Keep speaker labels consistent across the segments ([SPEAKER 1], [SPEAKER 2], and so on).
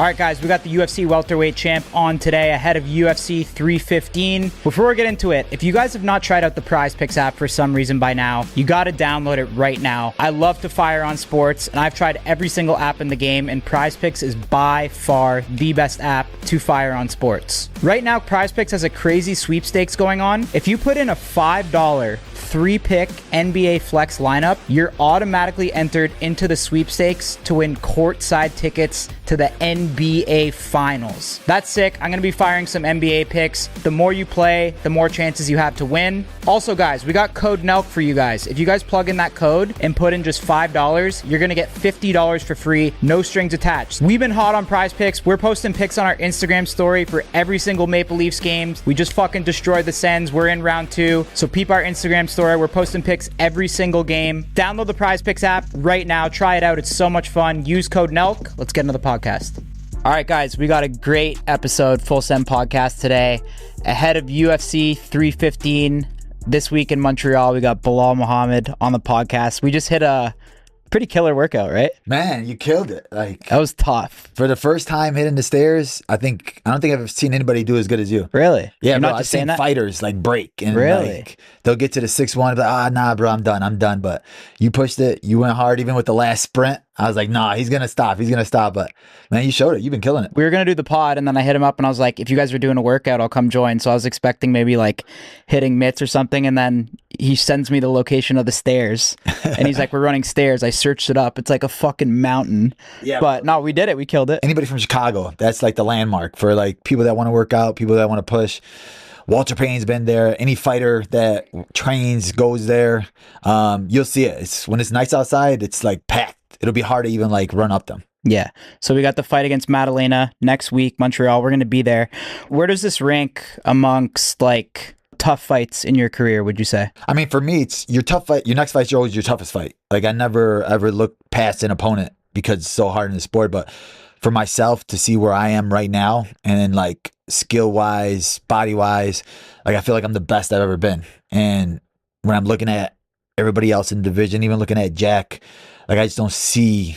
[SPEAKER 1] All right, guys, we got the UFC welterweight champ on today ahead of UFC 315. Before we get into it, if you guys have not tried out the Prize Picks app for some reason by now, you got to download it right now. I love to fire on sports, and I've tried every single app in the game, and Prize Picks is by far the best app to fire on sports. Right now, Prize Picks has a crazy sweepstakes going on. If you put in a $5 3-pick NBA flex lineup, you're automatically entered into the sweepstakes to win courtside tickets to the NBA Finals. That's sick. I'm going to be firing some NBA picks. The more you play, the more chances you have to win. Also, guys, we got code NELK for you guys. If you guys plug in that code and put in just $5, you're going to get $50 for free, no strings attached. We've been hot on Prize Picks. We're posting picks on our Instagram story for every single Maple Leafs game. We just fucking destroyed the Sens. We're in round 2, so peep our Instagram story. We're posting picks every single game. Download the Prize Picks app right now. Try it out. It's so much fun. Use code NELK. Let's get into the podcast. All right, guys, we got a great episode, Full Send podcast today. Ahead of UFC 315 this week in Montreal, we got Belal Muhammad on the podcast. We just hit a pretty killer workout, right?
[SPEAKER 2] Man, you killed it. Like,
[SPEAKER 1] that was tough.
[SPEAKER 2] For the first time hitting the stairs, I don't think I've seen anybody do as good as you.
[SPEAKER 1] Really?
[SPEAKER 2] Yeah,
[SPEAKER 1] You're
[SPEAKER 2] bro,
[SPEAKER 1] not
[SPEAKER 2] I've
[SPEAKER 1] just saying
[SPEAKER 2] seen
[SPEAKER 1] that?
[SPEAKER 2] fighters like break and
[SPEAKER 1] Really?
[SPEAKER 2] like they'll get to the 6-1, but nah, bro, I'm done. But you pushed it, you went hard even with the last sprint. I was like, nah, he's gonna stop. But man, you showed it. You've been killing it.
[SPEAKER 1] We were going to do the pod, and then I hit him up, and I was like, if you guys are doing a workout, I'll come join. So I was expecting maybe like hitting mitts or something, and then he sends me the location of the stairs, and he's like, we're running stairs. I searched it up. It's like a fucking mountain.
[SPEAKER 2] Yeah,
[SPEAKER 1] but no, we did it. We killed it.
[SPEAKER 2] Anybody from Chicago, that's like the landmark for like people that want to work out, people that want to push. Walter Payne's been there. Any fighter that trains goes there. You'll see it. When it's nice outside, it's like packed. It'll be hard to even like run up them.
[SPEAKER 1] Yeah. So we got the fight against Madalena next week, Montreal. We're going to be there. Where does this rank amongst like tough fights in your career, would you say?
[SPEAKER 2] I mean, for me, it's your tough fight. Your next fight's always your toughest fight. Like, I never ever look past an opponent because it's so hard in the sport. But for myself to see where I am right now and like skill wise, body wise, like I feel like I'm the best I've ever been. And when I'm looking at everybody else in the division, even looking at Jack, like I just don't see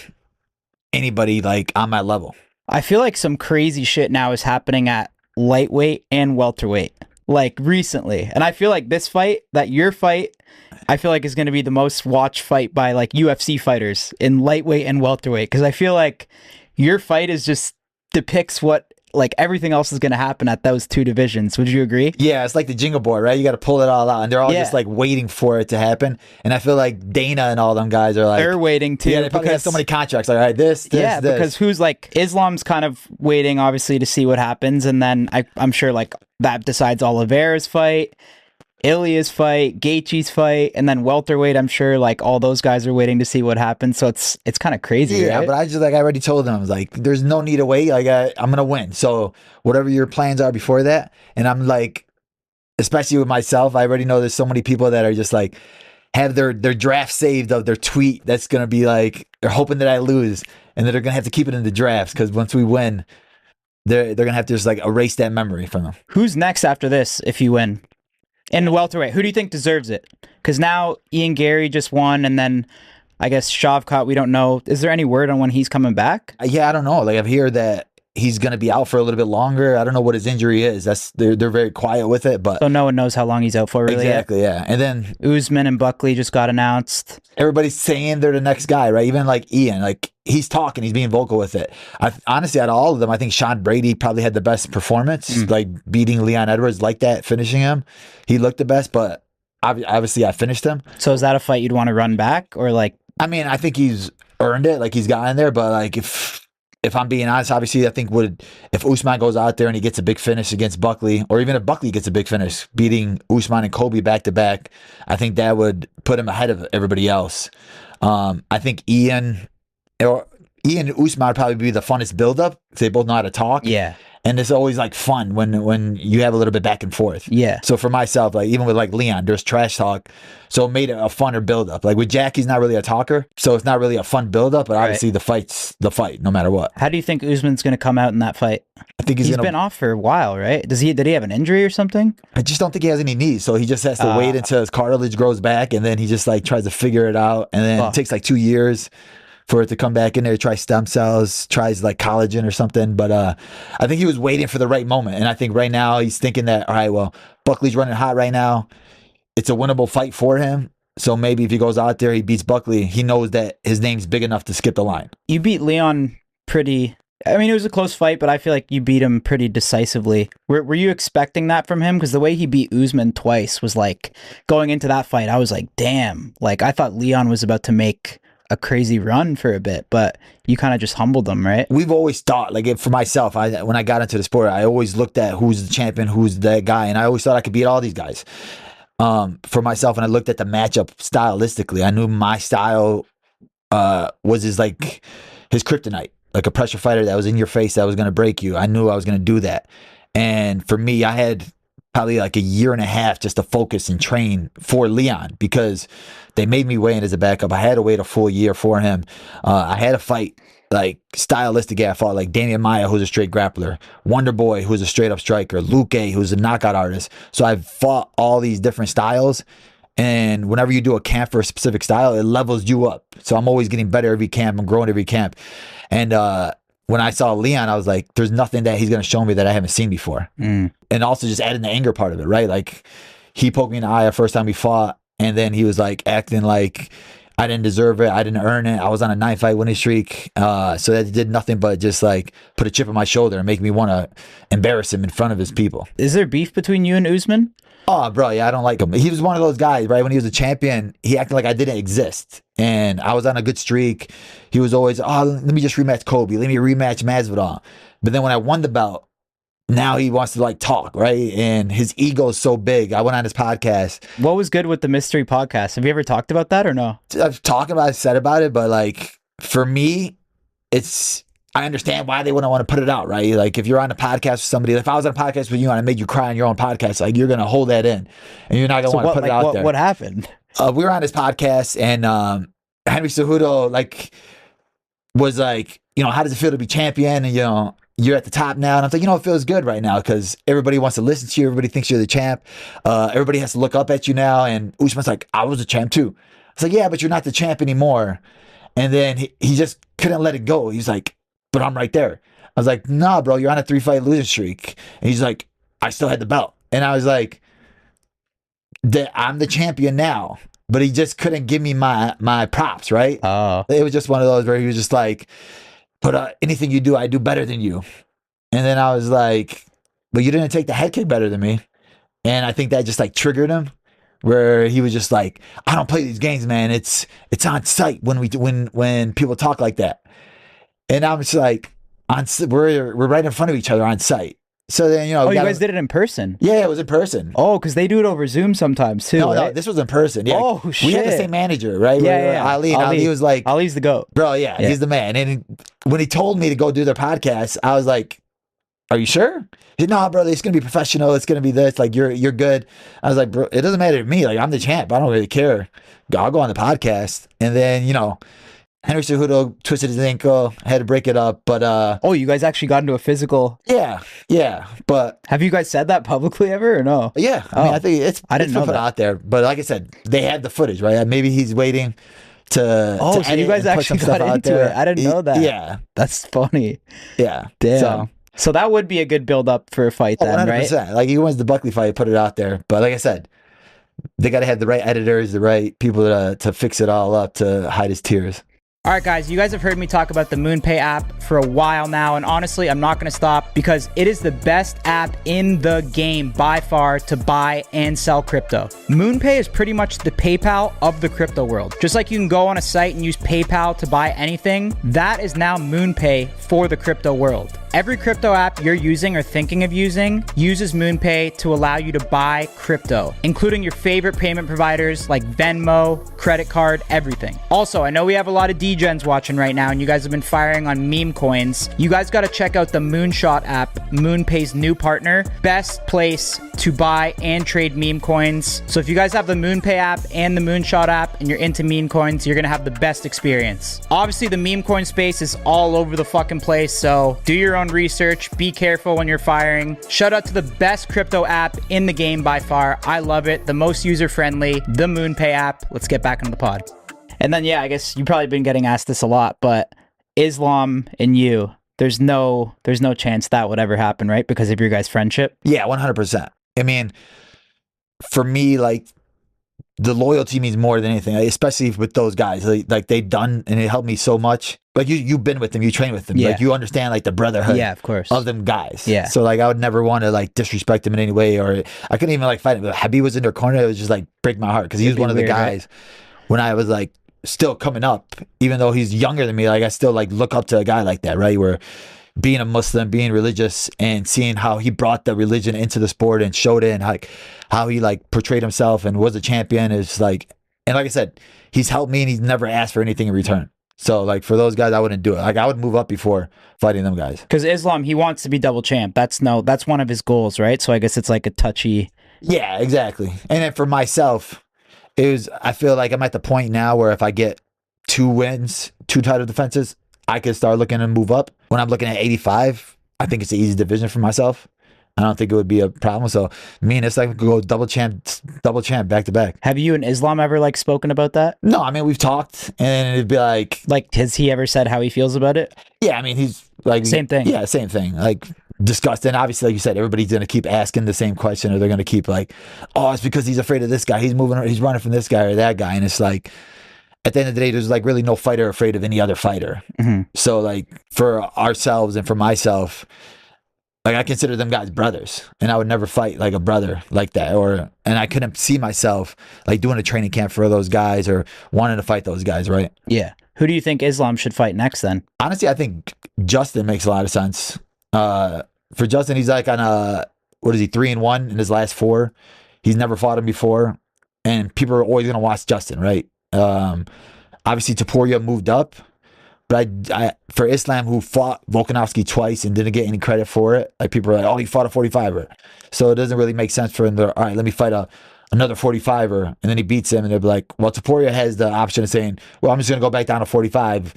[SPEAKER 2] anybody like on my level.
[SPEAKER 1] I feel like some crazy shit now is happening at lightweight and welterweight, like recently. And I feel like this fight, your fight, I feel like is going to be the most watched fight by like UFC fighters in lightweight and welterweight. Because I feel like your fight is just depicts what like everything else is going to happen at those two divisions. Would you agree?
[SPEAKER 2] Yeah, it's like the Jingle Board, right? You got to pull it all out, and they're all just like waiting for it to happen. And I feel like Dana and all them guys are like
[SPEAKER 1] they're waiting too.
[SPEAKER 2] Yeah, they probably have so many contracts. Like, all right, this.
[SPEAKER 1] Because who's like Islam's kind of waiting, obviously, to see what happens, and then I'm sure like that decides Oliveira's fight, Ilya's fight, Gaethje's fight, and then welterweight. I'm sure like all those guys are waiting to see what happens. So it's kind of crazy.
[SPEAKER 2] Yeah,
[SPEAKER 1] right?
[SPEAKER 2] but I already told them, I was like, there's no need to wait. Like I'm gonna win. So whatever your plans are before that, and I'm like, especially with myself, I already know there's so many people that are just like have their draft saved of their tweet. That's gonna be like they're hoping that I lose, and that they're gonna have to keep it in the drafts because once we win, they're gonna have to just like erase that memory from them.
[SPEAKER 1] Who's next after this if you win? In welterweight, who do you think deserves it? Because now Ian Gary just won, and then I guess Shavkat, we don't know. Is there any word on when he's coming back?
[SPEAKER 2] Yeah, I don't know. Like I've heard that he's going to be out for a little bit longer. I don't know what his injury is. They're very quiet with it, but
[SPEAKER 1] so no one knows how long he's out for, really.
[SPEAKER 2] Exactly, yeah. And then
[SPEAKER 1] Usman and Buckley just got announced.
[SPEAKER 2] Everybody's saying they're the next guy, right? Even like Ian, like he's talking, he's being vocal with it. Honestly, out of all of them, I think Sean Brady probably had the best performance, like beating Leon Edwards like that, finishing him. He looked the best, but obviously I finished him.
[SPEAKER 1] So is that a fight you'd want to run back, or like?
[SPEAKER 2] I mean, I think he's earned it, like he's gotten there, but like if I'm being honest, obviously I think if Usman goes out there and he gets a big finish against Buckley, or even if Buckley gets a big finish, beating Usman and Kobe back to back, I think that would put him ahead of everybody else. I think Ian and Usman would probably be the funnest build-up. They both know how to talk.
[SPEAKER 1] Yeah.
[SPEAKER 2] And it's always like fun when you have a little bit back and forth.
[SPEAKER 1] Yeah.
[SPEAKER 2] So for myself, like even with like Leon, there's trash talk. So it made it a funner build-up. Like with Jack, he's not really a talker. So it's not really a fun build-up, but obviously the fight's the fight, no matter what.
[SPEAKER 1] How do you think Usman's going to come out in that fight?
[SPEAKER 2] I think
[SPEAKER 1] he's been off for a while, right? Did he have an injury or something?
[SPEAKER 2] I just don't think he has any knees. So he just has to wait until his cartilage grows back, and then he just like tries to figure it out. And then it takes like 2 years. for it to come back in there, try stem cells, tries like collagen or something. But I think he was waiting for the right moment. And I think right now he's thinking that, all right, well, Buckley's running hot right now. It's a winnable fight for him. So maybe if he goes out there, he beats Buckley, he knows that his name's big enough to skip the line.
[SPEAKER 1] You beat Leon pretty... I mean, it was a close fight, but I feel like you beat him pretty decisively. Were you expecting that from him? Because the way he beat Usman twice was like, going into that fight, I was like, damn. Like, I thought Leon was about to make a crazy run for a bit, but you kind of just humbled him, right?
[SPEAKER 2] We've always thought, like, for myself, when I got into the sport, I always looked at who's the champion, who's that guy, and I always thought I could beat all these guys. For myself, and I looked at the matchup stylistically, I knew my style was his kryptonite. Like a pressure fighter that was in your face that was going to break you. I knew I was going to do that. And for me, I had probably like a year and a half just to focus and train for Leon because they made me weigh in as a backup. I had to wait a full year for him. I had to fight like stylistic. I fought like Damian Maia, who's a straight grappler, Wonder Boy, who's a straight up striker, Luke A, who's a knockout artist. So I've fought all these different styles. And whenever you do a camp for a specific style, it levels you up. So I'm always getting better every camp. I'm growing every camp. And when I saw Leon, I was like, there's nothing that he's going to show me that I haven't seen before. And also just adding the anger part of it, right? Like he poked me in the eye the first time we fought. And then he was like acting like I didn't deserve it. I didn't earn it. I was on a 9-fight winning streak. So that did nothing but just like put a chip on my shoulder and make me want to embarrass him in front of his people.
[SPEAKER 1] Is there beef between you and Usman?
[SPEAKER 2] Oh, bro, yeah, I don't like him. He was one of those guys, right? When he was a champion, he acted like I didn't exist. And I was on a good streak. He was always, oh, let me just rematch Kobe. Let me rematch Masvidal. But then when I won the belt, now he wants to like talk, right? And his ego is so big. I went on his podcast.
[SPEAKER 1] What was good with the mystery podcast? Have you ever talked about that or no?
[SPEAKER 2] I've talked about it, said about it, but like for me, I understand why they wouldn't want to put it out, right? Like if you're on a podcast with somebody, if I was on a podcast with you and I made you cry on your own podcast, like you're going to hold that in and you're not going to want to put it out there.
[SPEAKER 1] What happened?
[SPEAKER 2] We were on his podcast and Henry Cejudo was like, how does it feel to be champion? And, you're at the top now. And I'm like, it feels good right now because everybody wants to listen to you. Everybody thinks you're the champ. Everybody has to look up at you now. And Usman's like, I was a champ too. I was like, yeah, but you're not the champ anymore. And then he just couldn't let it go. He's like, but I'm right there. I was like, nah, bro, you're on a 3-fight losing streak. And he's like, I still had the belt. And I was like, I'm the champion now. But he just couldn't give me my props, right? Oh. It was just one of those where he was just like, but anything you do, I do better than you. And then I was like, but you didn't take the head kick better than me. And I think that just like triggered him, where he was just like, I don't play these games, man. It's on sight when people talk like that. And I'm just like, we're right in front of each other on site. So then,
[SPEAKER 1] you guys did it in person?
[SPEAKER 2] Yeah, it was in person.
[SPEAKER 1] Oh, because they do it over Zoom sometimes too.
[SPEAKER 2] No, this was in person. Yeah.
[SPEAKER 1] Oh, shit.
[SPEAKER 2] We had the same manager, right?
[SPEAKER 1] Yeah.
[SPEAKER 2] Ali was like,
[SPEAKER 1] Ali's the GOAT.
[SPEAKER 2] Bro, yeah, he's the man. And when he told me to go do their podcast, I was like, are you sure? He said, no, brother, it's going to be professional. It's going to be this. Like, you're good. I was like, bro, it doesn't matter to me. Like, I'm the champ. I don't really care. I'll go on the podcast. And then, Henry Cejudo twisted his ankle, had to break it up, but
[SPEAKER 1] you guys actually got into a physical?
[SPEAKER 2] Yeah, but
[SPEAKER 1] have you guys said that publicly ever or no?
[SPEAKER 2] Yeah, I mean, I think
[SPEAKER 1] I didn't know
[SPEAKER 2] put
[SPEAKER 1] that
[SPEAKER 2] out there, but like I said, they had the footage, right? Maybe he's waiting to
[SPEAKER 1] so you guys actually got into it. I didn't know that.
[SPEAKER 2] Yeah,
[SPEAKER 1] that's funny.
[SPEAKER 2] Yeah,
[SPEAKER 1] damn. So that would be a good build up for a fight then, 100%.
[SPEAKER 2] Right? Like he wins the Buckley fight, put it out there, but like I said, they got to have the right editors, the right people to fix it all up to hide his tears.
[SPEAKER 1] All right, guys, you guys have heard me talk about the MoonPay app for a while now, and honestly, I'm not going to stop because it is the best app in the game by far to buy and sell crypto. MoonPay is pretty much the PayPal of the crypto world. Just like you can go on a site and use PayPal to buy anything, that is now MoonPay for the crypto world. Every crypto app you're using or thinking of using uses MoonPay to allow you to buy crypto, including your favorite payment providers like Venmo, credit card, everything. Also, I know we have a lot of degens watching right now and you guys have been firing on meme coins. You guys got to check out the Moonshot app, MoonPay's new partner. Best place to buy and trade meme coins. So if you guys have the MoonPay app and the Moonshot app and you're into meme coins, you're going to have the best experience. Obviously, the meme coin space is all over the fucking place, so do your own research. Be careful when you're firing. Shout out to the best crypto app in the game by far. I love it. The most user-friendly, the MoonPay app. Let's get back into the pod. And then, yeah, I guess you've probably been getting asked this a lot, but Islam and you, there's no chance that would ever happen, right? Because of your guys' friendship.
[SPEAKER 2] Yeah, 100%. I mean, for me, like, the loyalty means more than anything, like, especially with those guys. Like they've done, and it helped me so much. Like you've been with them, you train with them.
[SPEAKER 1] Yeah.
[SPEAKER 2] Like you understand like the brotherhood
[SPEAKER 1] Yeah, of course.
[SPEAKER 2] of them guys.
[SPEAKER 1] Yeah.
[SPEAKER 2] So like I would never want to like disrespect them in any way, or I couldn't even like fight him. But Habib was in their corner, it was just like break my heart because he was one of the guys when I was like still coming up, even though he's younger than me, like I still like look up to a guy like that, right? Where being a Muslim, being religious, and seeing how he brought the religion into the sport and showed it, and like how he like portrayed himself and was a champion is like, and like I said, he's helped me and he's never asked for anything in return. So like for those guys, I wouldn't do it. Like I would move up before fighting them guys.
[SPEAKER 1] Because Islam, he wants to be double champ. That's one of his goals, right? So I guess it's like a touchy.
[SPEAKER 2] Yeah, exactly. And then for myself, I feel like I'm at the point now where if I get 2 wins, 2 title defenses, I could start looking to move up. When I'm looking at 85, I think it's an easy division for myself. I don't think it would be a problem. So me and Islam could go double champ back to back.
[SPEAKER 1] Have you and Islam ever like spoken about that?
[SPEAKER 2] No, I mean we've talked, and it'd be like
[SPEAKER 1] has he ever said how he feels about it?
[SPEAKER 2] Yeah, I mean he's like
[SPEAKER 1] same thing.
[SPEAKER 2] Yeah, same thing. Like disgusted. And obviously, like you said, everybody's gonna keep asking the same question, or they're gonna keep like, oh, it's because he's afraid of this guy. He's running from this guy or that guy, and it's like, at the end of the day, there's like really no fighter afraid of any other fighter.
[SPEAKER 1] Mm-hmm.
[SPEAKER 2] So like for ourselves and for myself, like I consider them guys brothers, and I would never fight like a brother like that. And I couldn't see myself like doing a training camp for those guys or wanting to fight those guys, right?
[SPEAKER 1] Yeah. Who do you think Islam should fight next then?
[SPEAKER 2] Honestly, I think Justin makes a lot of sense. For Justin, he's like on what is he, 3-1 in his last 4. He's never fought him before, and people are always gonna watch Justin, right? Obviously Topuria moved up, but I for Islam, who fought Volkanovski twice and didn't get any credit for it, like people are like, oh, he fought a 45er, so it doesn't really make sense for him to, all right, let me fight another 45er, and then he beats him, and they're like, well, Topuria has the option of saying, well, I'm just gonna go back down to 45.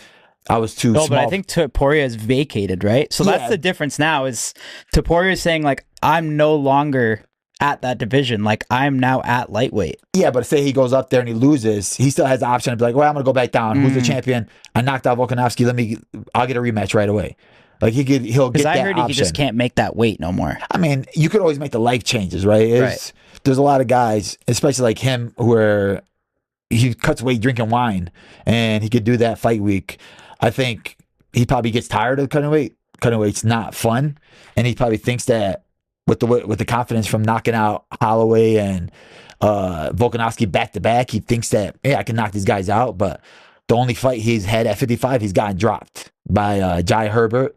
[SPEAKER 2] I was too small.
[SPEAKER 1] But I think Topuria is vacated, right? So that's the difference now, is Topuria is saying like, I'm no longer at that division, like I'm now at lightweight. Yeah,
[SPEAKER 2] but say he goes up there and he loses, he still has the option to be like, well, I'm gonna go back down. Who's the champion? I knocked out Volkanovski. I'll get a rematch right away. Like he'll get that option. Because I heard he
[SPEAKER 1] just can't make that weight no more.
[SPEAKER 2] I mean, you could always make the life changes, right? There's a lot of guys, especially like him, where he cuts weight drinking wine, and he could do that fight week. I think he probably gets tired of cutting weight. Cutting weight's not fun, and he probably thinks that with the confidence from knocking out Holloway and Volkanovski back to back, he thinks that, yeah, I can knock these guys out. But the only fight he's had at 55, he's gotten dropped by Jai Herbert,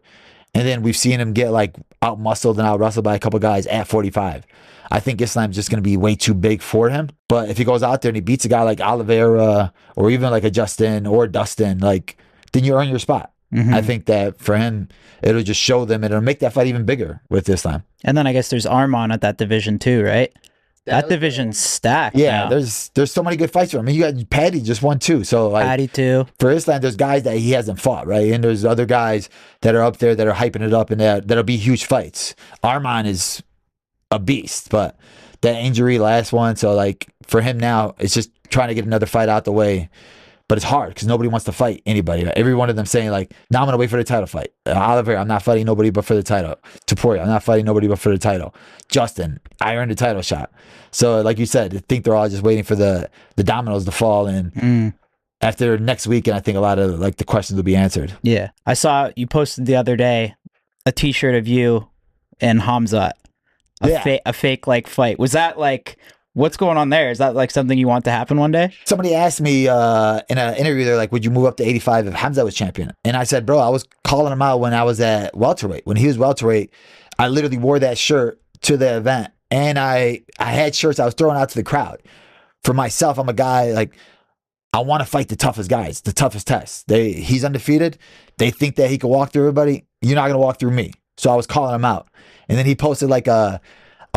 [SPEAKER 2] and then we've seen him get like out muscled and out wrestled by a couple guys at 45. I think Islam's just going to be way too big for him. But if he goes out there and he beats a guy like Oliveira or even like a Justin or Dustin, like, then you earn your spot. Mm-hmm. I think that for him, it'll just show them, and it'll make that fight even bigger with Islam.
[SPEAKER 1] And then I guess there's Arman at that division too, right? That division's stacked.
[SPEAKER 2] Yeah, now. There's so many good fights for him. I mean, you got Paddy just won too. So like,
[SPEAKER 1] Paddy too.
[SPEAKER 2] For Islam, there's guys that he hasn't fought, right? And there's other guys that are up there that are hyping it up, and that'll be huge fights. Arman is a beast, but that injury last one, so like for him now, it's just trying to get another fight out the way. But it's hard because nobody wants to fight anybody. Every one of them saying like, now I'm going to wait for the title fight. Oliveira, I'm not fighting nobody but for the title. Topuria, I'm not fighting nobody but for the title. Justin, I earned a title shot. So like you said, I think they're all just waiting for the dominoes to fall. And after next weekend, I think a lot of like the questions will be answered.
[SPEAKER 1] Yeah. I saw you posted the other day a t-shirt of you and Khamzat. A fake like fight. Was that like... What's going on there? Is that like something you want to happen one day?
[SPEAKER 2] Somebody asked me in an interview, they're like, would you move up to 85 if Khamzat was champion? And I said, bro, I was calling him out when I was at welterweight. When he was welterweight, I literally wore that shirt to the event. And I had shirts I was throwing out to the crowd. For myself, I'm a guy, like, I want to fight the toughest guys, the toughest tests. He's undefeated. They think that he can walk through everybody. You're not going to walk through me. So I was calling him out. And then he posted like a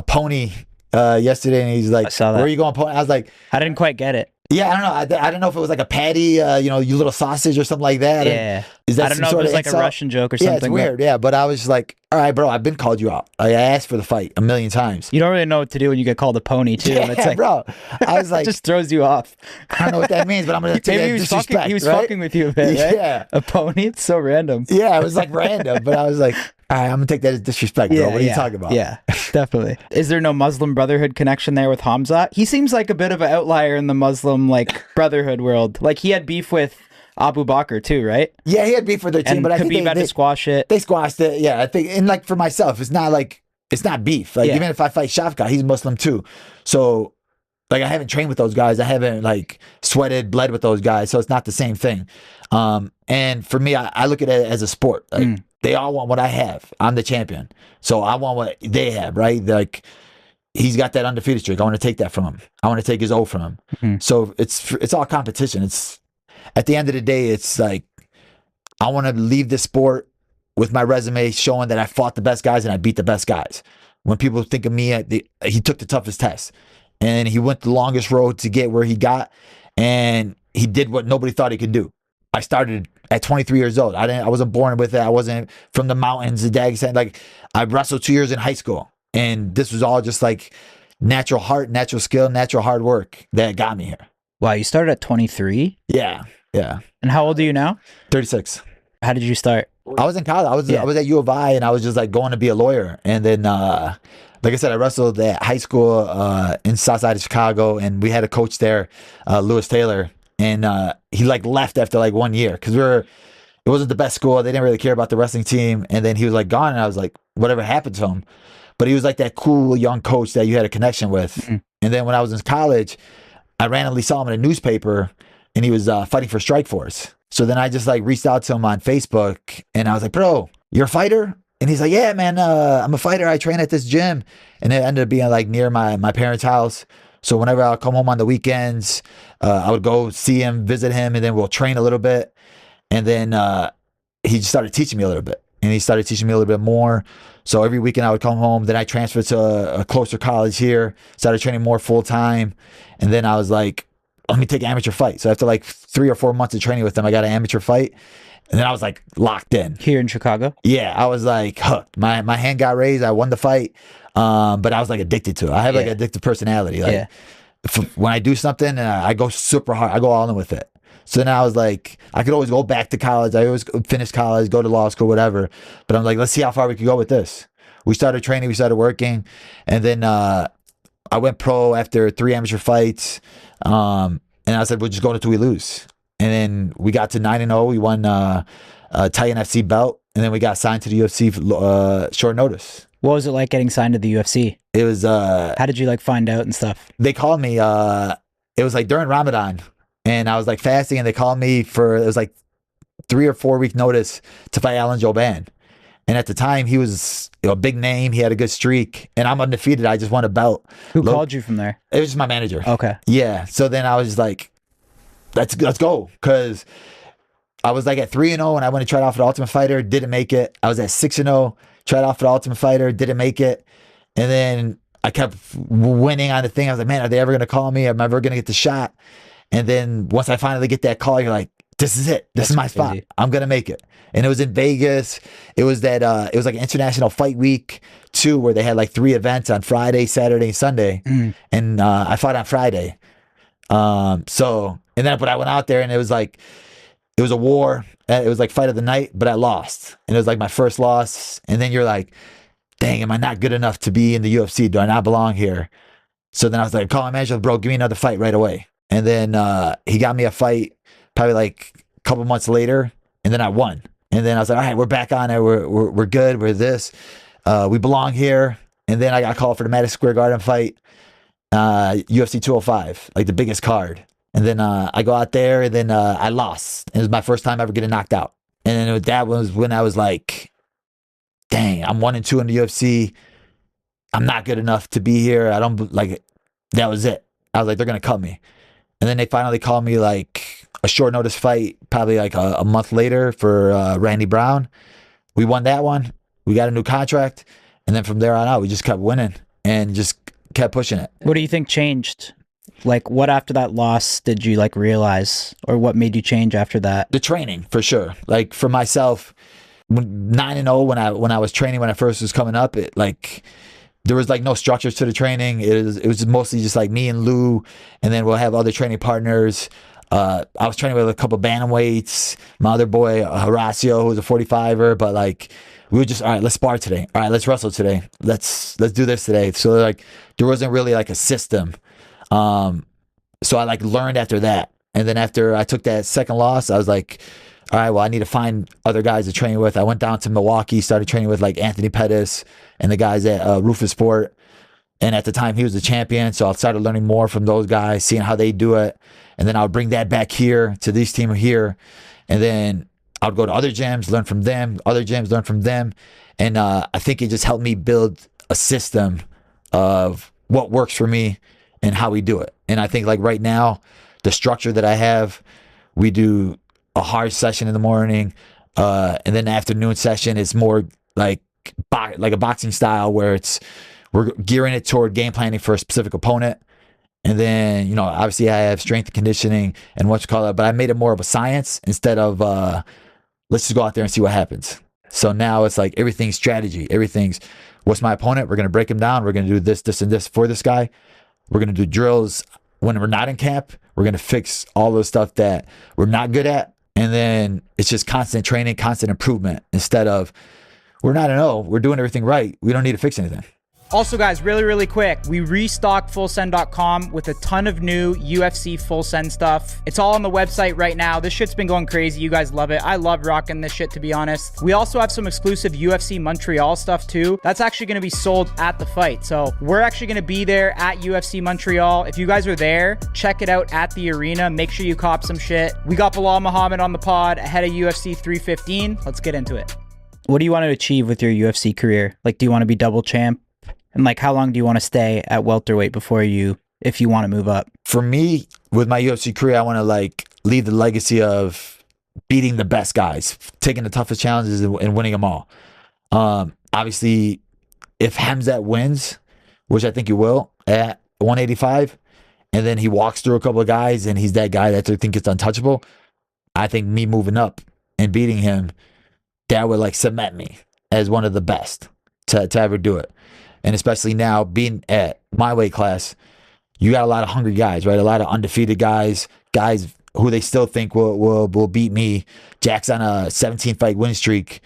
[SPEAKER 2] pony yesterday, and he's like, where are you going, pony? I was like,
[SPEAKER 1] I didn't quite get it.
[SPEAKER 2] Yeah, I don't know. I don't know if it was like a patty, you little sausage or something like that.
[SPEAKER 1] Yeah.
[SPEAKER 2] Is that
[SPEAKER 1] I don't
[SPEAKER 2] some
[SPEAKER 1] know if it
[SPEAKER 2] sort
[SPEAKER 1] was
[SPEAKER 2] of
[SPEAKER 1] like a
[SPEAKER 2] insult?
[SPEAKER 1] Russian joke or
[SPEAKER 2] Yeah,
[SPEAKER 1] something.
[SPEAKER 2] it's weird. Yeah, but I was just like, all right, bro, I've been called you out. I asked for the fight a million times.
[SPEAKER 1] You don't really know what to do when you get called a pony too.
[SPEAKER 2] Yeah,
[SPEAKER 1] It's like,
[SPEAKER 2] bro. I was
[SPEAKER 1] it
[SPEAKER 2] like,
[SPEAKER 1] just throws you off.
[SPEAKER 2] I don't know what that means, but I'm gonna take
[SPEAKER 1] Maybe
[SPEAKER 2] that
[SPEAKER 1] he was
[SPEAKER 2] disrespect.
[SPEAKER 1] fucking. He was
[SPEAKER 2] right?
[SPEAKER 1] fucking with you a bit, right?
[SPEAKER 2] Yeah.
[SPEAKER 1] A pony. It's so random.
[SPEAKER 2] Yeah, it was like random, but I was like, all right, I'm gonna take that as disrespect, bro. What are you talking about?
[SPEAKER 1] Yeah, definitely. Is there no Muslim Brotherhood connection there with Khamzat? He seems like a bit of an outlier in the Muslim Brotherhood world. Like he had beef with Abu Bakr too, right?
[SPEAKER 2] Yeah, he had beef with their team,
[SPEAKER 1] And
[SPEAKER 2] but I think
[SPEAKER 1] Khabib had to squash it.
[SPEAKER 2] they squashed it. Yeah, I think, and like for myself, it's not beef. Like even if I fight Shafkat, he's Muslim too. So like I haven't trained with those guys. I haven't like bled with those guys. So it's not the same thing. And for me, I look at it as a sport. Like they all want what I have. I'm the champion. So I want what they have, right? Like he's got that undefeated streak. I want to take that from him. I want to take his O from him. So it's all competition. It's at the end of the day, it's like I want to leave this sport with my resume showing that I fought the best guys and I beat the best guys. When people think of me, he took the toughest test and he went the longest road to get where he got, and he did what nobody thought he could do. I started at 23 years old. I wasn't born with it. I wasn't from the mountains, the Dagestan. Like I wrestled 2 years in high school, and this was all just like natural heart, natural skill, natural hard work that got me here.
[SPEAKER 1] Wow, you started at 23?
[SPEAKER 2] Yeah.
[SPEAKER 1] And how old are you now?
[SPEAKER 2] 36.
[SPEAKER 1] How did you start?
[SPEAKER 2] I was in college. I was at U of I, and I was just like going to be a lawyer. And then, like I said, I wrestled at high school in South Side of Chicago, and we had a coach there, Lewis Taylor, and he like left after like 1 year because it wasn't the best school. They didn't really care about the wrestling team, and then he was like gone, and I was like, whatever happened to him? But he was like that cool young coach that you had a connection with. And then when I was in college, I randomly saw him in a newspaper, and he was fighting for Strikeforce. So then I just like reached out to him on Facebook, and I was like, bro, you're a fighter? And he's like, yeah, man, I'm a fighter. I train at this gym. And it ended up being like near my parents' house. So whenever I'll come home on the weekends, I would go see him, visit him, and then we'll train a little bit. And then he just started teaching me a little bit. And he started teaching me a little bit more. So every weekend I would come home. Then I transferred to a closer college here, started training more full time. And then I was like, let me take an amateur fight. So after like 3 or 4 months of training with him, I got an amateur fight. And then I was like locked in.
[SPEAKER 1] Here in Chicago?
[SPEAKER 2] Yeah, I was like hooked. My hand got raised. I won the fight. But I was like addicted to it. I have like an addictive personality. Like when I do something, I go super hard. I go all in with it. So then I was like, I could always go back to college. I always finish college, go to law school, whatever. But I'm like, let's see how far we can go with this. We started training. We started working. And then I went pro after 3 amateur fights. And I said, we'll just go until we lose. And then we got to 9-0. We won a Titan FC belt. And then we got signed to the UFC short notice.
[SPEAKER 1] What was it like getting signed to the UFC?
[SPEAKER 2] It was...
[SPEAKER 1] how did you like find out and stuff?
[SPEAKER 2] They called me... it was like during Ramadan. And I was like fasting, and they called me it was like 3 or 4 week notice to fight Alan Jouban. And at the time, he was a big name. He had a good streak. And I'm undefeated. I just won a belt.
[SPEAKER 1] Who called you from there?
[SPEAKER 2] It was just my manager.
[SPEAKER 1] Okay.
[SPEAKER 2] Yeah. So then I was just like, let's go. Because I was like at 3-0, and I went to try out for the Ultimate Fighter. Didn't make it. I was at 6-0. Tried out for the Ultimate Fighter. Didn't make it. And then I kept winning on the thing. I was like, man, are they ever going to call me? Am I ever going to get the shot? And then once I finally get that call, you're like, this is it. This is my spot. I'm going to make it. And it was in Vegas. It was it was like an International Fight Week too, where they had like 3 events on Friday, Saturday, and Sunday. And I fought on Friday. But I went out there, and it was a war. It was like fight of the night, but I lost. And it was like my first loss. And then you're like, dang, am I not good enough to be in the UFC? Do I not belong here? So then I was like, call my manager, bro, give me another fight right away. And then he got me a fight probably like a couple months later, and then I won. And then I was like, all right, we're back on it. We're good. We're this. We belong here. And then I got called for the Madison Square Garden fight, UFC 205, like the biggest card. And then I go out there, and then I lost. It was my first time ever getting knocked out. And then that was when I was like, dang, I'm 1-2 in the UFC. I'm not good enough to be here. I don't like it. That was it. I was like, they're going to cut me. And then they finally called me like a short notice fight, probably like a month later for Randy Brown. We won that one. We got a new contract. And then from there on out, we just kept winning and just kept pushing it.
[SPEAKER 1] What do you think changed Like, what after that loss did you like realize, or what made you change after that?
[SPEAKER 2] The training, for sure. Like for myself, 9-0 when I was training when I first was coming up, it like there was like no structures to the training. It was mostly just like me and Lou, and then we'll have other training partners. I was training with a couple bantamweights, my other boy Horacio, who was a 45er, but like we were just, all right, let's spar today. All right, let's wrestle today. Let's do this today. So like there wasn't really like a system. So I like learned after that. And then after I took that second loss, I was like, all right, well, I need to find other guys to train with. I went down to Milwaukee, started training with like Anthony Pettis and the guys at Rufus Sport. And at the time, he was the champion. So I started learning more from those guys, seeing how they do it. And then I would bring that back here to this team here. And then I would go to other gyms, learn from them, other gyms, learn from them. And I think it just helped me build a system of what works for me and how we do it. And I think like right now, the structure that I have, we do a hard session in the morning, and then the afternoon session is more like a boxing style where we're gearing it toward game planning for a specific opponent. And then, you know, obviously I have strength and conditioning and what you call it, but I made it more of a science instead of let's just go out there and see what happens. So now it's like everything's strategy. Everything's what's my opponent? We're going to break him down. We're going to do this, this, and this for this guy. We're going to do drills when we're not in camp. We're going to fix all the stuff that we're not good at. And then it's just constant training, constant improvement instead of we're not we're doing everything right. We don't need to fix anything.
[SPEAKER 1] Also, guys, really quick, we restocked fullsend.com with a ton of new UFC full send stuff. It's all on the website right now. This shit's been going crazy. You guys love it. I love rocking this shit, to be honest. We also have some exclusive UFC Montreal stuff too. That's actually going to be sold at the fight. So we're actually going to be there at UFC Montreal. If you guys are there, check it out at the arena. Make sure you cop some shit. We got Belal Muhammad on the pod ahead of UFC 315. Let's get into it. What do you want to achieve with your UFC career? Like, do you want to be double champ? And like, how long do you want to stay at welterweight if you want to move up?
[SPEAKER 2] For me, with my UFC career, I want to like leave the legacy of beating the best guys, taking the toughest challenges and winning them all. Obviously, if Khamzat wins, which I think he will at 185, and then he walks through a couple of guys and he's that guy that I think is untouchable, I think me moving up and beating him, that would like cement me as one of the best to ever do it. And especially now being at my weight class, you got a lot of hungry guys, right? A lot of undefeated guys who they still think will beat me. Jack's on a 17-fight win streak.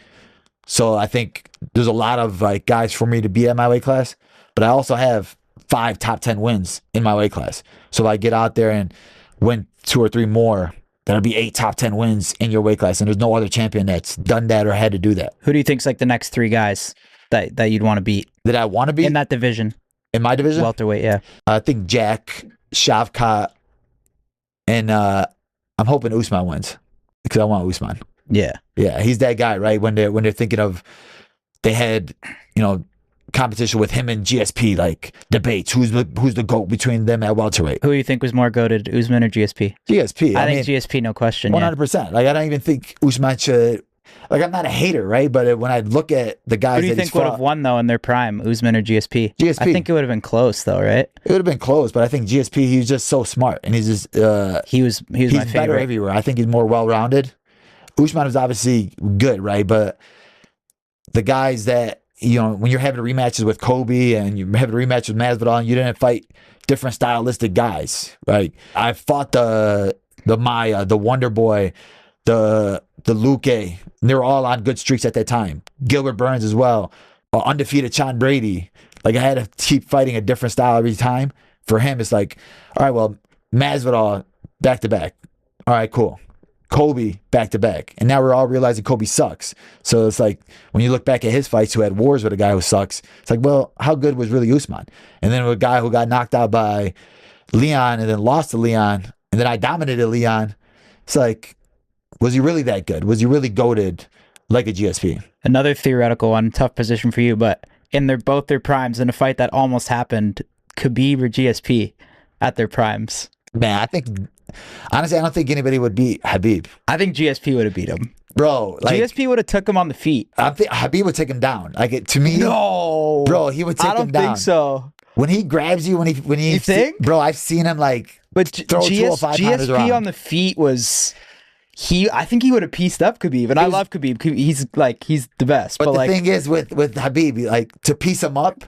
[SPEAKER 2] So I think there's a lot of like guys for me to beat at my weight class. But I also have 5 top 10 wins in my weight class. So if I get out there and win 2 or 3 more, that'll be 8 top 10 wins in your weight class. And there's no other champion that's done that or had to do that.
[SPEAKER 1] Who do you think's like the next 3 guys that you'd want to beat?
[SPEAKER 2] That I want to beat?
[SPEAKER 1] In that division.
[SPEAKER 2] In my division?
[SPEAKER 1] Welterweight, yeah.
[SPEAKER 2] I think Jack, Shavkat, and I'm hoping Usman wins because I want Usman.
[SPEAKER 1] Yeah.
[SPEAKER 2] Yeah, he's that guy, right? When they're thinking of, they had, you know, competition with him and GSP, like debates. Who's the GOAT between them at welterweight?
[SPEAKER 1] Who do you think was more goated, Usman or GSP?
[SPEAKER 2] GSP.
[SPEAKER 1] I think GSP, no question.
[SPEAKER 2] 100%. Yeah. Like I don't even think Usman should. Like I'm not a hater, right? But when I look at the guys,
[SPEAKER 1] who do you think would have won though in their prime, Usman or GSP?
[SPEAKER 2] GSP.
[SPEAKER 1] I think it would have been close though, right?
[SPEAKER 2] It would have been close, but I think GSP, he's just so smart, and he's just
[SPEAKER 1] he's my favorite.
[SPEAKER 2] Better everywhere. I think he's more well-rounded. Usman is obviously good, right? But the guys that, you know, when you're having rematches with Kobe and you're having a rematch with Masvidal, and you didn't fight different stylistic guys, right? I fought the Maya, the Wonder Boy, the Luke. They were all on good streaks at that time. Gilbert Burns as well. Undefeated Sean Brady. Like I had to keep fighting a different style every time. For him, it's like, all right, well, Masvidal back to back. All right, cool. Kobe back to back. And now we're all realizing Kobe sucks. So it's like when you look back at his fights who had wars with a guy who sucks, it's like, well, how good was really Usman? And then with a guy who got knocked out by Leon and then lost to Leon, and then I dominated Leon. It's like, was he really that good? Was he really goated like a GSP?
[SPEAKER 1] Another theoretical one, tough position for you, but in both their primes, in a fight that almost happened, Khabib or GSP at their primes?
[SPEAKER 2] Man, I think, honestly, I don't think anybody would beat Khabib.
[SPEAKER 1] I think GSP would have beat him.
[SPEAKER 2] Bro, like,
[SPEAKER 1] GSP would have took him on the feet.
[SPEAKER 2] I think Khabib would take him down. Like, to me,
[SPEAKER 1] no,
[SPEAKER 2] bro, he would take him down.
[SPEAKER 1] I don't think so.
[SPEAKER 2] when he grabs you, when he
[SPEAKER 1] You think?
[SPEAKER 2] bro, I've seen him like
[SPEAKER 1] But
[SPEAKER 2] throw 205 pounders
[SPEAKER 1] GSP
[SPEAKER 2] around.
[SPEAKER 1] on the feet was I think he would have pieced up Khabib, and I love Khabib. He's the best.
[SPEAKER 2] But the
[SPEAKER 1] like,
[SPEAKER 2] thing is with Habib, like to piece him up,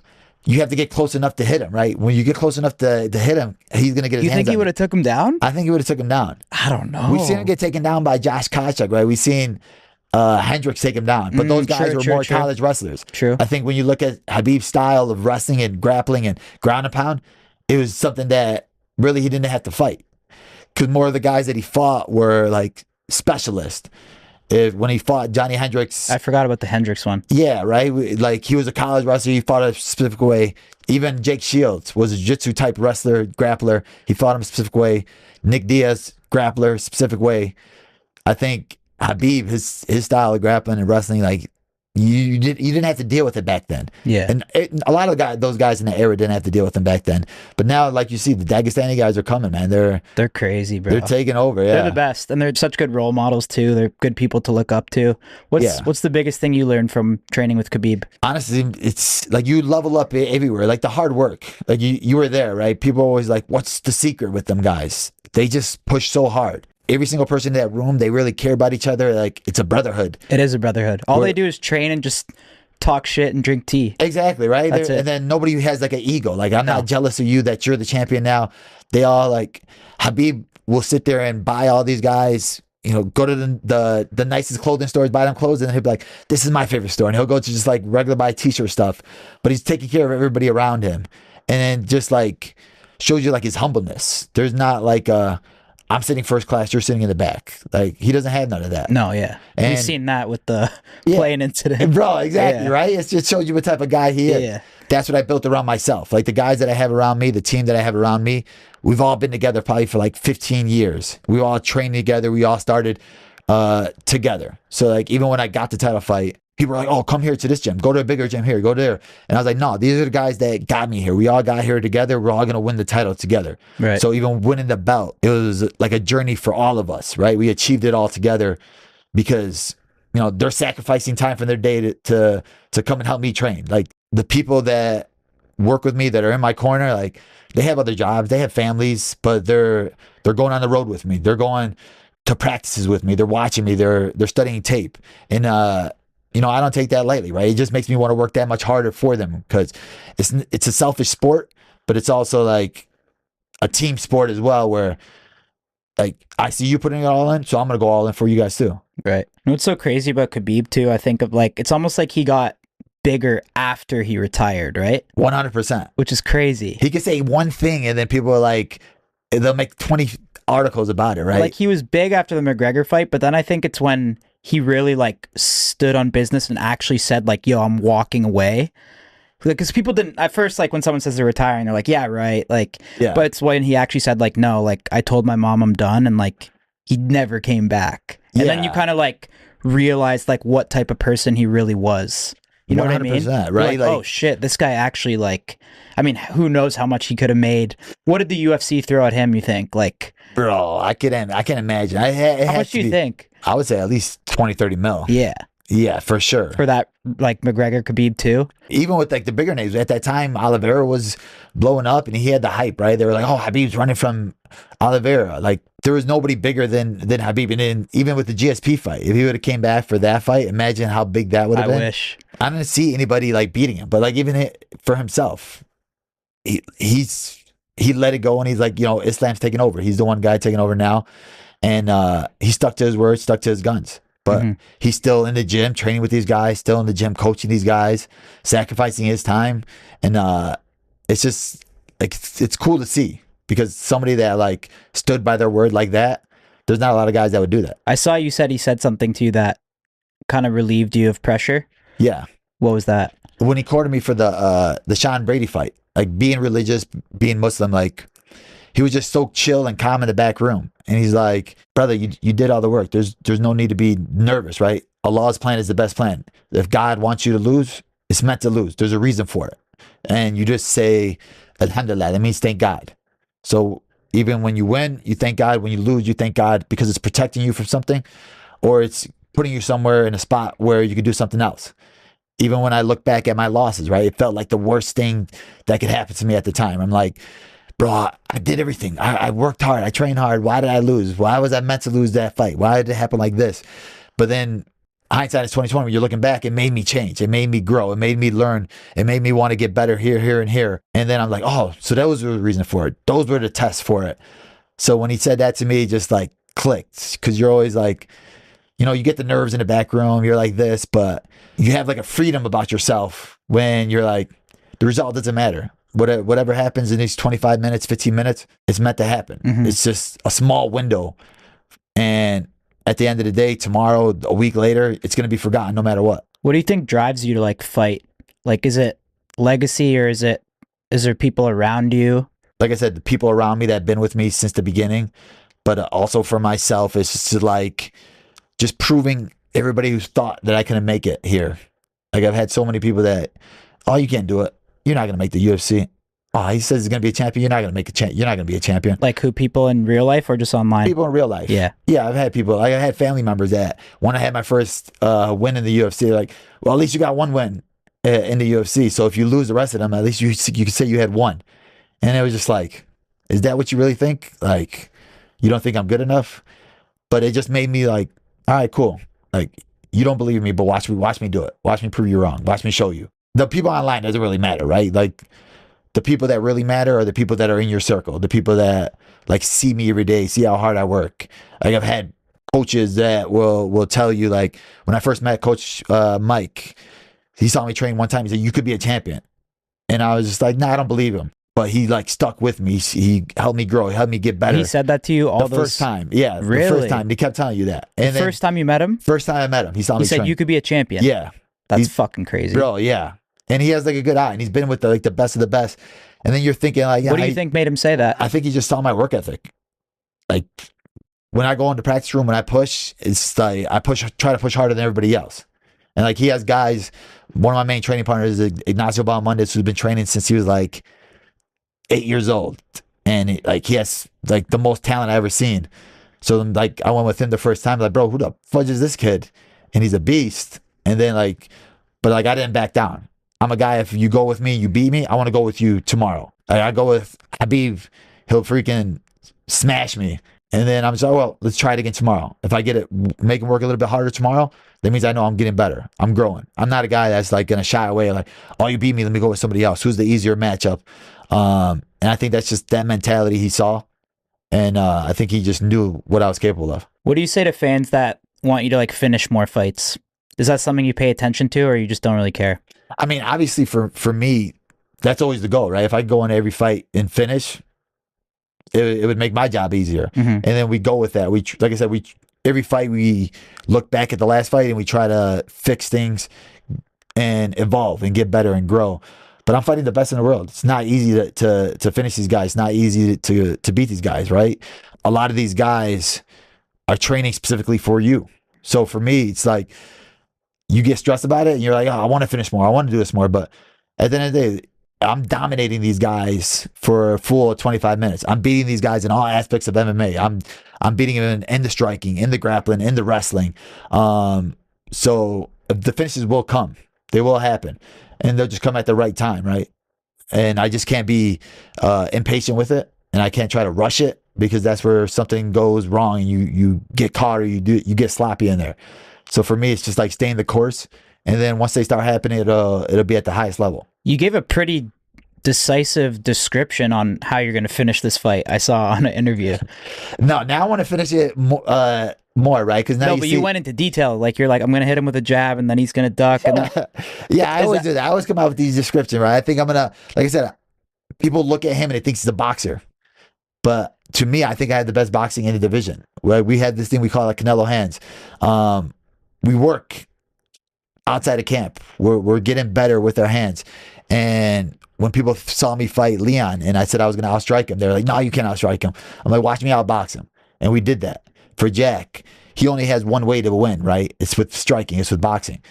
[SPEAKER 2] you have to get close enough to hit him, right? When you get close enough to hit him, he's gonna get his
[SPEAKER 1] you
[SPEAKER 2] hands
[SPEAKER 1] think he
[SPEAKER 2] on
[SPEAKER 1] would have took him down?
[SPEAKER 2] I think he would have took him down.
[SPEAKER 1] I don't know.
[SPEAKER 2] We've seen him get taken down by Josh Koscheck, right? We've seen Hendricks take him down, but those guys were more college wrestlers.
[SPEAKER 1] True.
[SPEAKER 2] I think when you look at Habib's style of wrestling and grappling and ground and pound, it was something that really he didn't have to fight, because more of the guys that he fought were like specialists. When he fought Johnny Hendricks,
[SPEAKER 1] I forgot about the Hendricks one.
[SPEAKER 2] yeah, right. Like he was a college wrestler. He fought a specific way. Even Jake Shields was a jiu-jitsu type wrestler, grappler. He fought him a specific way. Nick Diaz, grappler, specific way. I think Habib, his style of grappling and wrestling, like you didn't have to deal with it back then.
[SPEAKER 1] Yeah,
[SPEAKER 2] and a lot of those guys in the era didn't have to deal with them back then. But now, like you see, the Dagestani guys are coming, man.
[SPEAKER 1] They're crazy, bro.
[SPEAKER 2] They're taking over. Yeah,
[SPEAKER 1] they're the best, and they're such good role models too. They're good people to look up to. What's the biggest thing you learned from training with Khabib?
[SPEAKER 2] Honestly, it's like you level up everywhere. Like the hard work. Like you were there, right? People are always like, "What's the secret with them guys?" They just push so hard. Every single person in that room, they really care about each other. Like it's a brotherhood.
[SPEAKER 1] It is a brotherhood. All they do is train and just talk shit and drink tea.
[SPEAKER 2] Exactly, right?
[SPEAKER 1] That's it.
[SPEAKER 2] And then nobody has like an ego. Like I'm not jealous of you that you're the champion now. They all like Habib will sit there and buy all these guys, go to the nicest clothing stores, buy them clothes, and then he'll be like, this is my favorite store. And he'll go to just like regular buy t-shirt stuff. But he's taking care of everybody around him. And then just like shows you like his humbleness. There's not like I'm sitting first class, you're sitting in the back. Like he doesn't have none of that.
[SPEAKER 1] No, yeah.
[SPEAKER 2] And
[SPEAKER 1] we've seen that with the plane incident.
[SPEAKER 2] Bro, exactly, right? It just shows you what type of guy he is.
[SPEAKER 1] Yeah.
[SPEAKER 2] That's what I built around myself. Like the guys that I have around me, the team that I have around me, we've all been together probably for like 15 years. We all trained together. We all started together. So like even when I got the title fight, people were like, oh, come here to this gym. Go to a bigger gym here. Go there. And I was like, no, these are the guys that got me here. We all got here together. We're all going to win the title together.
[SPEAKER 1] Right.
[SPEAKER 2] So even winning the belt, it was like a journey for all of us, right? We achieved it all together because, they're sacrificing time from their day to come and help me train. Like the people that work with me that are in my corner, like they have other jobs, they have families, but they're going on the road with me. They're going to practices with me. They're watching me. They're studying tape. And, I don't take that lightly, right? It just makes me want to work that much harder for them because it's a selfish sport, but it's also like a team sport as well where like I see you putting it all in, so I'm going to go all in for you guys too.
[SPEAKER 1] Right. What's so crazy about Khabib too, I think of like, it's almost like he got bigger after he retired, right?
[SPEAKER 2] 100%.
[SPEAKER 1] Which is crazy.
[SPEAKER 2] He could say one thing and then people are like, they'll make 20 articles about it, right?
[SPEAKER 1] Like he was big after the McGregor fight, but then I think it's when he really like stood on business and actually said like, yo, I'm walking away. Because people didn't at first, like when someone says they're retiring, they're like, yeah, right. Like,
[SPEAKER 2] yeah.
[SPEAKER 1] But it's when he actually said like, no, like I told my mom I'm done. And like, he never came back. And then you kind of like realize like what type of person he really was. You know what I mean?
[SPEAKER 2] Right?
[SPEAKER 1] Like, oh shit, this guy actually like, I mean, who knows how much he could have made. What did the UFC throw at him, you think? Like,
[SPEAKER 2] bro, I can imagine.
[SPEAKER 1] How much do you think?
[SPEAKER 2] I would say at least 20, 30 mil.
[SPEAKER 1] Yeah.
[SPEAKER 2] Yeah, for sure.
[SPEAKER 1] For that, like McGregor, Khabib too.
[SPEAKER 2] Even with like the bigger names at that time, Oliveira was blowing up and he had the hype, right? They were like, "Oh, Habib's running from Oliveira." Like there was nobody bigger than Habib. And then even with the GSP fight, if he would have came back for that fight, imagine how big that would have been.
[SPEAKER 1] I wish.
[SPEAKER 2] I didn't see anybody like beating him, but like even for himself, he let it go and he's like, Islam's taking over. He's the one guy taking over now, and he stuck to his words, stuck to his guns. But he's still in the gym training with these guys, still in the gym coaching these guys, sacrificing his time. And it's just like it's cool to see because somebody that like stood by their word like that, there's not a lot of guys that would do that.
[SPEAKER 1] I saw you said he said something to you that kind of relieved you of pressure.
[SPEAKER 2] Yeah.
[SPEAKER 1] What was that?
[SPEAKER 2] When he courted me for the Sean Brady fight, like being religious, being Muslim, like he was just so chill and calm in the back room. And he's like, brother, you did all the work. There's no need to be nervous, right? Allah's plan is the best plan. If God wants you to lose, it's meant to lose. There's a reason for it. And you just say, Alhamdulillah, that means thank God. So even when you win, you thank God. When you lose, you thank God because it's protecting you from something or it's putting you somewhere in a spot where you could do something else. even when I look back at my losses, right, it felt like the worst thing that could happen to me at the time. I'm like, bro, I did everything. I worked hard. I trained hard. Why did I lose? Why was I meant to lose that fight? Why did it happen like this? But then hindsight is 2020. When you're looking back, it made me change. It made me grow. It made me learn. It made me want to get better here, here, and here. And then I'm like, oh, so that was the reason for it. Those were the tests for it. So when he said that to me, it just like clicked, because you're always like, you know, you get the nerves in the back room. You're like this, but you have like a freedom about yourself when you're like, the result doesn't matter. Whatever happens in these 25 minutes, 15 minutes, it's meant to happen.
[SPEAKER 1] Mm-hmm.
[SPEAKER 2] It's just a small window. And at the end of the day, tomorrow, a week later, it's going to be forgotten no matter what.
[SPEAKER 1] What do you think drives you to like fight? Like, is it legacy, or is there people around you?
[SPEAKER 2] Like I said, the people around me that have been with me since the beginning, but also for myself, it's just like, just proving everybody who's thought that I couldn't make it here. Like, I've had so many people that, oh, you can't do it. You're not going to make the UFC. Oh, he says he's going to be a champion. You're not going to make a champ. You're not going to be a champion.
[SPEAKER 1] Like who? People in real life or just online?
[SPEAKER 2] People in real life.
[SPEAKER 1] Yeah.
[SPEAKER 2] Yeah, I've had people. Like, I had family members that when I had my first win in the UFC, they're like, well, at least you got one win in the UFC. So if you lose the rest of them, at least you can say you had one. And it was just like, is that what you really think? Like, you don't think I'm good enough? But it just made me like, all right, cool. Like, you don't believe me, but watch me do it. Watch me prove you wrong. Watch me show you. The people online doesn't really matter, right? Like, the people that really matter are the people that are in your circle. The people that like see me every day, see how hard I work. Like, I've had coaches that will tell you, like, when I first met Coach Mike, he saw me train one time. He said, you could be a champion. And I was just like, nah, I don't believe him. But he like stuck with me. He helped me grow. He helped me get better.
[SPEAKER 1] He said that to you all
[SPEAKER 2] the first time. Yeah,
[SPEAKER 1] really?
[SPEAKER 2] The first time. He kept telling you that. And
[SPEAKER 1] the first time you met him?
[SPEAKER 2] First time I met him. He saw me
[SPEAKER 1] train. He said you could be a champion.
[SPEAKER 2] Yeah.
[SPEAKER 1] That's fucking crazy.
[SPEAKER 2] Bro, yeah. And he has like a good eye. And he's been with the best of the best. And then you're thinking like, yeah,
[SPEAKER 1] what do you think made him say that?
[SPEAKER 2] I think he just saw my work ethic. Like, when I go into practice room, when I push, it's like try to push harder than everybody else. And like, he has guys, one of my main training partners is Ignacio Balmundez, who's been training since he was like 8 years old. And he has like the most talent I've ever seen. So like, I went with him the first time, like, bro, who the fudge is this kid? And he's a beast. And then but I didn't back down. I'm a guy, if you go with me, you beat me, I want to go with you tomorrow. I go with Habib, he'll freaking smash me. And then I'm just like, well, let's try it again tomorrow. If I get it, make him work a little bit harder tomorrow, that means I know I'm getting better. I'm growing. I'm not a guy that's like going to shy away, like, oh, you beat me, let me go with somebody else. Who's the easier matchup? And I think that's just that mentality he saw. And I think he just knew what I was capable of.
[SPEAKER 1] What do you say to fans that want you to like finish more fights? Is that something you pay attention to, or you just don't really care?
[SPEAKER 2] I mean, obviously for me, that's always the goal, right? If I go into every fight and finish, it would make my job easier. Mm-hmm. And then we go with that. Like I said, every fight we look back at the last fight and we try to fix things and evolve and get better and grow. But I'm fighting the best in the world. It's not easy to finish these guys. It's not easy to beat these guys, right? A lot of these guys are training specifically for you. So for me, it's like, you get stressed about it and you're like, oh, I want to finish more. I want to do this more. But at the end of the day, I'm dominating these guys for a full 25 minutes. I'm beating these guys in all aspects of MMA. I'm beating them in the striking, in the grappling, in the wrestling. So the finishes will come. They will happen. And they'll just come at the right time, right? And I just can't be impatient with it. And I can't try to rush it, because that's where something goes wrong and you get caught, or you get sloppy in there. So for me, it's just like staying the course. And then once they start happening, it'll be at the highest level. You
[SPEAKER 1] gave a pretty decisive description on how you're going to finish this fight. I saw on an interview.
[SPEAKER 2] No, now I want to finish it more, right? Because now
[SPEAKER 1] you went into detail. Like, you're like, I'm going to hit him with a jab, and then he's going to duck. And then...
[SPEAKER 2] Yeah, I always do that. I always come out with these descriptions, right? I think I'm going to, like I said, people look at him and they think he's a boxer. But to me, I think I had the best boxing in the division. Where we had this thing we call like Canelo hands. We work outside of camp. We're getting better with our hands. And when people saw me fight Leon and I said I was going to outstrike him, they're like, no, you can't outstrike him. I'm like, watch me outbox him. And we did that. For Jack, he only has one way to win, right? It's with striking. It's with boxing.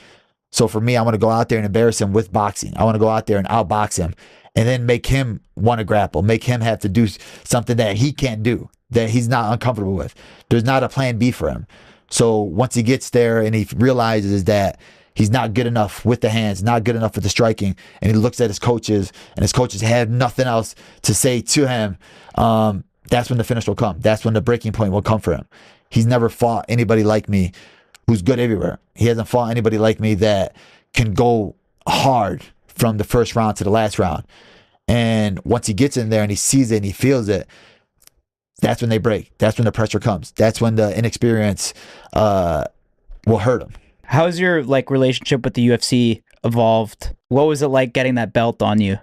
[SPEAKER 2] So for me, I want to go out there and embarrass him with boxing. I want to go out there and outbox him and then make him want to grapple, make him have to do something that he can't do, that he's not uncomfortable with. There's not a plan B for him. So once he gets there and he realizes that he's not good enough with the hands, not good enough with the striking, and he looks at his coaches, and his coaches have nothing else to say to him, that's when the finish will come. That's when the breaking point will come for him. He's never fought anybody like me who's good everywhere. He hasn't fought anybody like me that can go hard from the first round to the last round. And once he gets in there and he sees it and he feels it, that's when they break. That's when the pressure comes. That's when the inexperience will hurt him.
[SPEAKER 1] How's your relationship with the UFC evolved? What was it like getting that belt on you?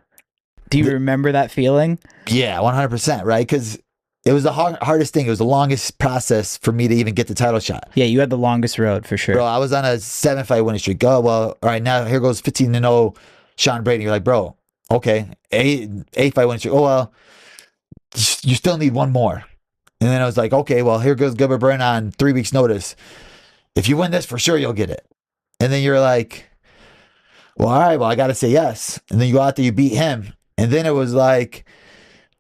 [SPEAKER 1] Do you remember that feeling?
[SPEAKER 2] Yeah, 100%, right? Because it was the hardest thing. It was the longest process for me to even get the title shot.
[SPEAKER 1] Yeah, you had the longest road for sure.
[SPEAKER 2] Bro, I was on a 7-fight winning streak. Oh, well, all right, now here goes 15-0 Sean Brady. You're like, bro, okay, 8-fight winning streak. Oh, well, you still need one more. And then I was like, okay, well, here goes Gilbert Burns on 3 weeks' notice. If you win this, for sure you'll get it. And then you're like, well, all right, well, I got to say yes. And then you go out there, you beat him. And then it was like,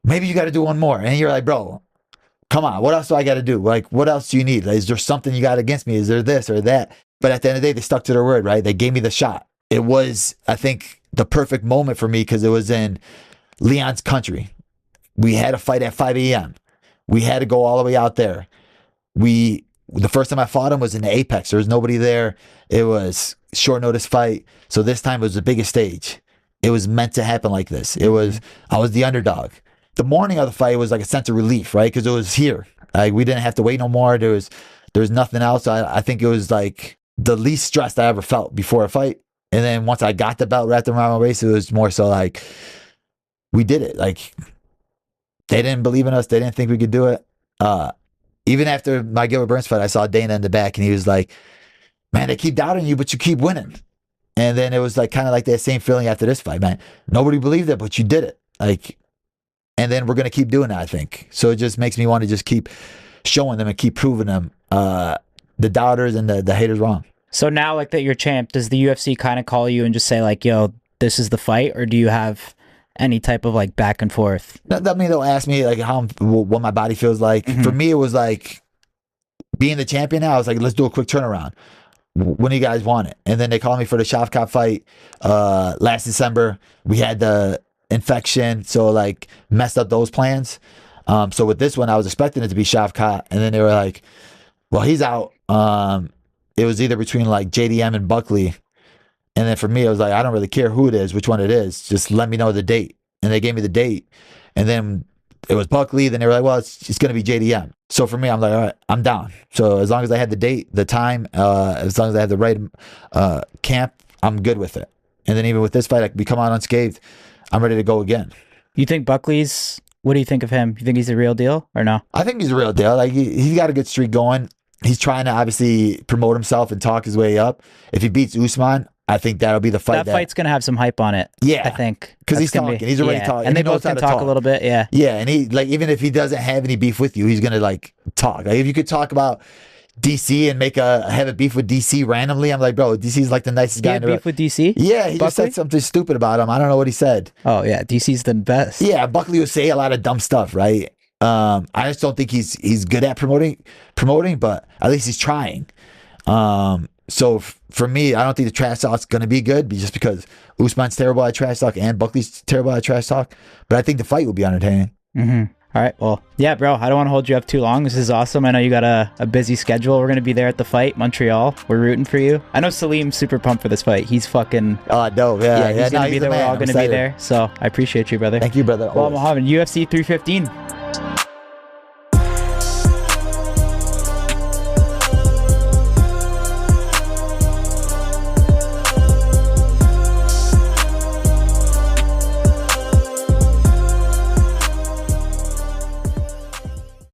[SPEAKER 2] maybe you got to do one more. And you're like, bro, come on, what else do I got to do? Like, what else do you need? Like, is there something you got against me? Is there this or that? But at the end of the day, they stuck to their word, right? They gave me the shot. It was, I think, the perfect moment for me because it was in Leon's country. We had a fight at 5 a.m. We had to go all the way out there. The first time I fought him was in the Apex. There was nobody there. It was short notice fight. So this time it was the biggest stage. It was meant to happen like this. I was the underdog. The morning of the fight was like a sense of relief, right? Because it was here. Like we didn't have to wait no more. There was nothing else. I think it was like the least stressed I ever felt before a fight. And then once I got the belt wrapped around my waist, it was more so like we did it. Like they didn't believe in us. They didn't think we could do it. Even after my Gilbert Burns fight, I saw Dana in the back, and he was like, man, they keep doubting you, but you keep winning. And then it was like kind of like that same feeling after this fight, man. Nobody believed it, but you did it. Like, and then we're going to keep doing that, I think. So it just makes me want to just keep showing them and keep proving them, the doubters and the haters wrong.
[SPEAKER 1] So now, like that you're champ, does the UFC kind of call you and just say like, yo, this is the fight? Or do you have any type of like back and forth?
[SPEAKER 2] That mean they'll ask me like what my body feels like. For me, it was like being the champion now. I was like, let's do a quick turnaround. When do you guys want it? And then they called me for the Shavkat fight last December. We had the infection, so like messed up those plans. So with this one, I was expecting it to be Shavkat, and then they were like, well, he's out. It was either between like JDM and Buckley. And then for me, I was like, I don't really care who it is, which one it is. Just let me know the date. And they gave me the date. And then it was Buckley. Then they were like, well, it's going to be JDM. So for me, I'm like, all right, I'm down. So as long as I had the date, the time, as long as I had the right camp, I'm good with it. And then even with this fight, I could come out unscathed. I'm ready to go again.
[SPEAKER 1] You think Buckley's, what do you think of him? You think he's the real deal or no?
[SPEAKER 2] I think he's a real deal. Like he's got a good streak going. He's trying to obviously promote himself and talk his way up. If he beats Usman, I think that'll be the fight.
[SPEAKER 1] That fight's going to have some hype on it.
[SPEAKER 2] Yeah.
[SPEAKER 1] I think.
[SPEAKER 2] Because he's talking. He's already talking.
[SPEAKER 1] And they both can talk a little bit. Yeah.
[SPEAKER 2] Yeah. And he, like, even if he doesn't have any beef with you, he's going to, like, talk. Like, if you could talk about DC and have a beef with DC randomly, I'm like, bro, DC's like the nicest guy in the world.
[SPEAKER 1] Beef with DC?
[SPEAKER 2] Yeah. He just said something stupid about him. I don't know what he said.
[SPEAKER 1] Oh, yeah. DC's the best.
[SPEAKER 2] Yeah. Buckley will say a lot of dumb stuff, right? I just don't think he's good at promoting, but at least he's trying. So for me, I don't think the trash talk's going to be good just because Usman's terrible at trash talk and Buckley's terrible at trash talk. But I think the fight will be entertaining.
[SPEAKER 1] All right. Well, yeah, bro, I don't want to hold you up too long. This is awesome. I know you got a busy schedule. We're going to be there at the fight, Montreal. We're rooting for you. I know Salim's super pumped for this fight. He's fucking...
[SPEAKER 2] Oh, dope. Yeah,
[SPEAKER 1] he's going to be there. We're all going to be there. So I appreciate you, brother.
[SPEAKER 2] Thank you, brother.
[SPEAKER 1] Well, Muhammad, UFC 315.